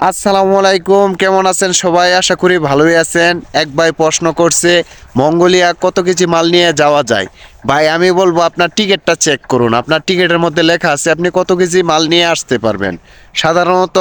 আসসালামু আলাইকুম, কেমন আছেন সবাই? আশা করি ভালোই আছেন। এক ভাই প্রশ্ন করছে মঙ্গোলিয়া কত কেজি মাল নিয়ে যাওয়া যায়। ভাই আমি বলবো আপনার টিকিটটা চেক করুন। আপনার টিকিটের মধ্যে লেখা আছে আপনি কত কেজি মাল নিয়ে আসতে পারবেন। সাধারণত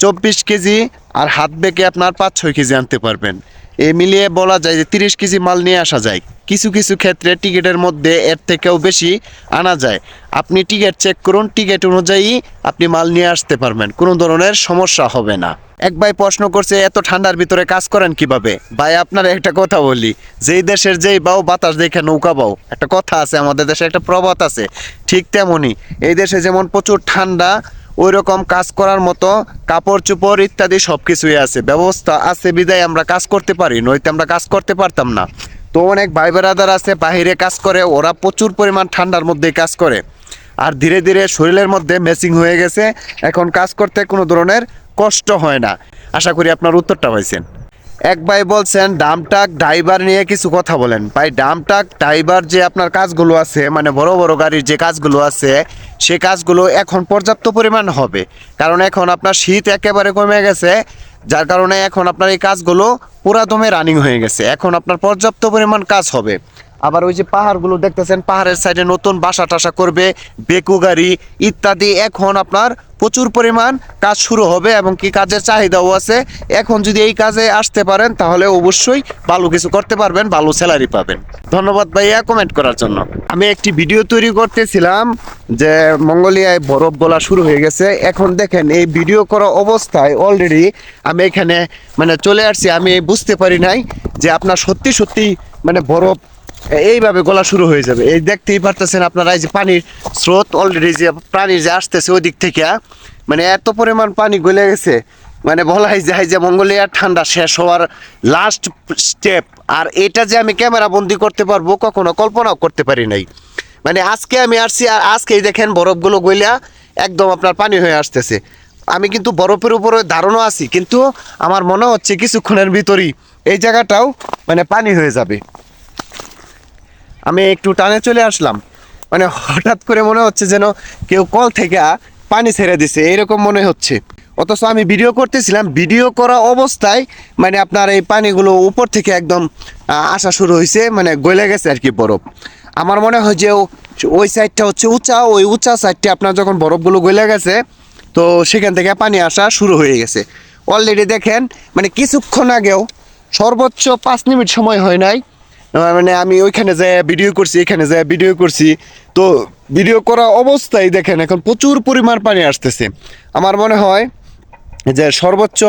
24 কেজি, আর হাত বেঁকে আপনার 5-6 কেজি আনতে পারবেন। এই মিলিয়ে বলা যায় যে 30 কেজি মাল নিয়ে আসা যায়। কিছু কিছু ক্ষেত্রে টিকিটের মধ্যে এর থেকেও বেশি আনা যায়। আপনি টিকিট চেক করুন, টিকিট অনুযায়ী আপনি মাল নিয়ে আসতে পারবেন, কোনো ধরনের সমস্যা হবে না। এক ভাই প্রশ্ন করছে এত ঠান্ডার ভিতরে কাজ করেন কিভাবে। ভাই আপনার একটা কথা বলি, যেই দেশের যেই বাও বাতাস দেখে নৌকা বাও, একটা কথা আছে, আমাদের দেশে একটা প্রবাদ আছে, ঠিক তেমনই এই দেশে যেমন প্রচুর ঠান্ডা, ওই রকম কাজ করার মতো কাপড় চোপড় ইত্যাদি সব কিছুই আছে, ব্যবস্থা আছে, বিদায় আমরা কাজ করতে পারি, নইতে আমরা কাজ করতে পারতাম না। তো অনেক ভাই বেড়াদার আছে বাহিরে কাজ করে, ওরা প্রচুর পরিমাণ ঠান্ডার মধ্যেই কাজ করে, আর ধীরে ধীরে শরীরের মধ্যে ম্যাচিং হয়ে গেছে, এখন কাজ করতে কোনো ধরনের কষ্ট হয় না। আশা করি আপনার উত্তরটা পাইছেন। এক ভাই বলছেন ডামটাক ড্রাইভার নিয়ে কিছু কথা বলেন। ভাই ডামটাক ড্রাইভার যে আপনার কাজগুলো আছে, মানে বড় বড় গাড়ির যে কাজগুলো আছে, সে কাজগুলো এখন পর্যাপ্ত পরিমাণ হবে, কারণ এখন আপনার শীত একেবারে কমে গেছে, যার কারণে এখন আপনার এই কাজগুলো পুরা দমে রানিং হয়ে গেছে, এখন আপনার পর্যাপ্ত পরিমাণ কাজ হবে। আবার ওই যে পাহাড়গুলো দেখতেছেন, পাহাড়ের সাইডে নতুন বাসা টাসা করবে, বেকু গাড়ি ইত্যাদি, এখন আপনার প্রচুর পরিমাণ কাজ শুরু হবে এবং কি কাজের চাহিদাও আছে। এখন যদি এই কাজে আসতে পারেন তাহলে অবশ্যই ভালো কিছু করতে পারবেন, ভালো স্যালারি পাবেন। ধন্যবাদ ভাইয়া কমেন্ট করার জন্য। আমি একটি ভিডিও তৈরি করতেছিলাম যে মঙ্গোলিয়ায় বরফ গলা শুরু হয়ে গেছে। এখন দেখেন এই ভিডিও করা অবস্থায় অলরেডি আমি এখানে মানে চলে আসছি, আমি বুঝতে পারি নাই যে আপনার সত্যি সত্যি মানে বরফ এইভাবে গলা শুরু হয়ে যাবে। এই দেখতেই পারতেছেন আপনারা, এই যে পানির স্রোত অলরেডি যে পানির যে আসতেছে ওই দিক থেকে, মানে এত পরিমাণ পানি গলে গেছে, মানে বলাই যায় যে মঙ্গোলিয়ার ঠান্ডা শেষ হওয়ার লাস্ট স্টেপ। আর এটা যে আমি ক্যামেরা বন্দি করতে পারবো কখনো কল্পনাও করতে পারি নাই। মানে আজকে আমি আসছি, আর আজকেই দেখেন বরফগুলো গইলা একদম আপনার পানি হয়ে আসতেছে। আমি কিন্তু বরফের উপরে ধারণা আছি, কিন্তু আমার মনে হচ্ছে কিছুক্ষণের ভিতরই এই জায়গাটাও মানে পানি হয়ে যাবে। আমি একটু টানে চলে আসলাম, মানে হঠাৎ করে মনে হচ্ছে যেন কেউ কল থেকে পানি ছেড়ে দিছে, এইরকম মনে হচ্ছে। অথচ আমি ভিডিও করতেছিলাম, ভিডিও করা অবস্থায় মানে আপনার এই পানিগুলো উপর থেকে একদম আসা শুরু হয়েছে, মানে গলে গেছে আর কি বরফ। আমার মনে হয় যে ওই সাইডটা হচ্ছে উঁচা, ওই উঁচা সাইডটা আপনার যখন বরফগুলো গলে গেছে, তো সেখান থেকে পানি আসা শুরু হয়ে গেছে। অলরেডি দেখেন মানে কিছুক্ষণ আগেও সর্বোচ্চ 5 মিনিট সময় হয় নাই, মানে আমি ওইখানে যাই ভিডিও করছি, এখানে যাই ভিডিও করছি, তো ভিডিও করা অবস্থায় দেখেন এখন প্রচুর পরিমাণ পানি আসতেছে। আমার মনে হয় যে সর্বোচ্চ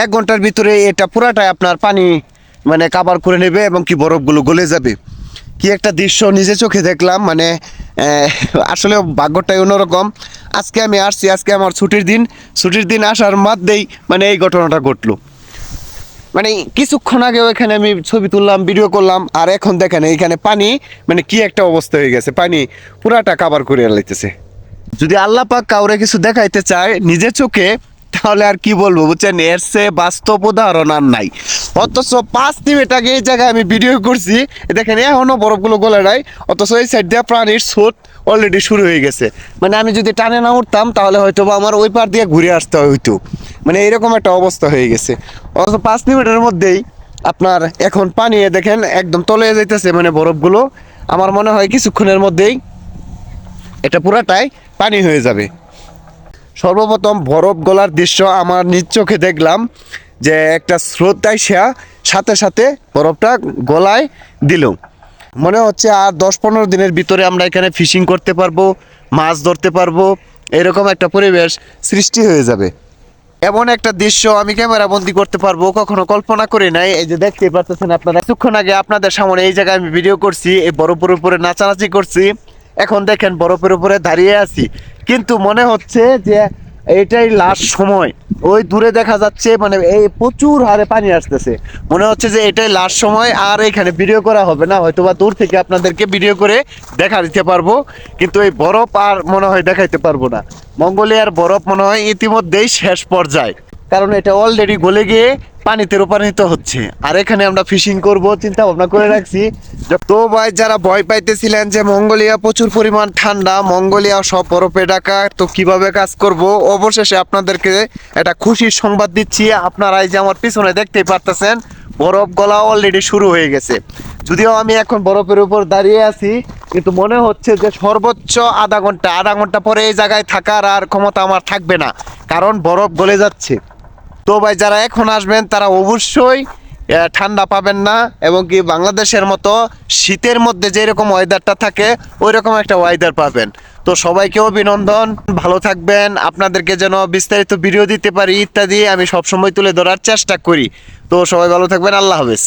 1 ঘন্টার ভিতরে এটা পুরাটাই আপনার পানি মানে কাভার করে নেবে এবং কি বরফগুলো গলে যাবে। কি একটা দৃশ্য নিজে চোখে দেখলাম, মানে আসলে ভাগ্যটাই অন্যরকম। আজকে আমি আসছি, আজকে আমার ছুটির দিন, ছুটির দিন আসার মধ্যেই মানে এই ঘটনাটা ঘটলো। মানে কিছুক্ষণ আগেও এখানে আমি ছবি তুললাম, ভিডিও করলাম, আর এখন দেখেন এইখানে পানি মানে কি একটা অবস্থা হয়ে গেছে, পানি পুরাটা কাভার করে লাইতেছে। যদি আল্লাহ পাক কাউরে কিছু দেখাইতে চায় নিজের চোখে, তাহলে আর কি বলবো বুঝছেন, এর চেয়ে বাস্তব উদাহরণ আর নাই। অথচ 5 মিনিট আগে এই জায়গায় আমি ভিডিও করছি, দেখেন এখনো বরফগুলো গলে নাই, অথচ এই সাইড দিয়ে প্রাণীর স্রোত অলরেডি শুরু হয়ে গেছে। মানে আমি যদি টানে না উঠতাম তাহলে হয়তো বা আমার ওই পার দিয়ে ঘুরে আসতে হইতো, মানে এইরকম একটা অবস্থা হয়ে গেছে। অথচ 5 মিনিটের মধ্যেই আপনার এখন পানি দেখেন একদম তলে যাইতেছে, মানে বরফগুলো। আমার মনে হয় কিছুক্ষণের মধ্যেই এটা পুরাটাই পানি হয়ে যাবে। সর্বপ্রথম বরফ গলার দৃশ্য আমার নিজ চোখে দেখলাম, যে একটা স্রোত আইসা সাথে সাথে বরফটা গলায় দিল। মনে হচ্ছে আর 10-15 দিনের ভিতরে আমরা এখানে ফিশিং করতে পারবো, মাছ ধরতে পারবো, এরকম একটা পরিবেশ সৃষ্টি হয়ে যাবে। এমন একটা দৃশ্য আমি ক্যামেরা বন্দি করতে পারবো কখনো কল্পনা করি নাই। এই যে দেখতে পাচ্ছেন আপনারা, কিছুক্ষণ আগে আপনাদের সামনে এই জায়গায় আমি ভিডিও করছি, এই বরফের উপরে নাচানাচি করছি, এখন দেখেন বরফের উপরে দাঁড়িয়ে আছি, কিন্তু মনে হচ্ছে যে এটাই লাস্ট সময়। ওই দূরে দেখা যাচ্ছে মানে এই প্রচুর হারে পানি আসতেছে, মনে হচ্ছে যে এটাই লাস্ট সময়, আর এখানে ভিডিও করা হবে না, হয়তো বা দূর থেকে আপনাদেরকে ভিডিও করে দেখা দিতে পারবো, কিন্তু এই বরফ আর মনে হয় দেখাইতে পারবো না। মঙ্গোলিয়ার বরফ মনে হয় ইতিমধ্যেই শেষ পর্যায়ে। কারণ এটা অলরেডি গলে গিয়ে পানিতে রূপান্তরিত হচ্ছে। আর এখানে আমরা ফিশিং করব চিন্তা ভাবনা করে রাখছি। তো ভাই যারা ভয় পাইতেছিলেন যে মঙ্গোলিয়া প্রচুর পরিমাণ ঠান্ডা, মঙ্গোলিয়া সব বরফে ঢাকা, তো কিভাবে কাজ করব, অবশেষে আপনাদেরকে একটা খুশির সংবাদ দিচ্ছি। আপনারা এই যে আমার পিছনে দেখতেই পারতেছেন বরফ গলা অলরেডি শুরু হয়ে গেছে। যদিও আমি এখন বরফের উপর দাঁড়িয়ে আছি, কিন্তু মনে হচ্ছে যে সর্বোচ্চ আধা ঘন্টা পরে এই জায়গায় থাকার আর ক্ষমতা আমার থাকবে না, কারণ বরফ গলে যাচ্ছে। তো ভাই যারা এখন আসবেন তারা অবশ্যই ঠান্ডা পাবেন না, এবং কি বাংলাদেশের মতো শীতের মধ্যে যেরকম ওয়েদারটা থাকে ওই রকম একটা ওয়েদার পাবেন। তো সবাইকে অভিনন্দন, ভালো থাকবেন। আপনাদেরকে যেন বিস্তারিত ভিডিও দিতে পারি ইত্যাদি আমি সবসময় তুলে ধরার চেষ্টা করি। তো সবাই ভালো থাকবেন, আল্লাহ হাফেজ।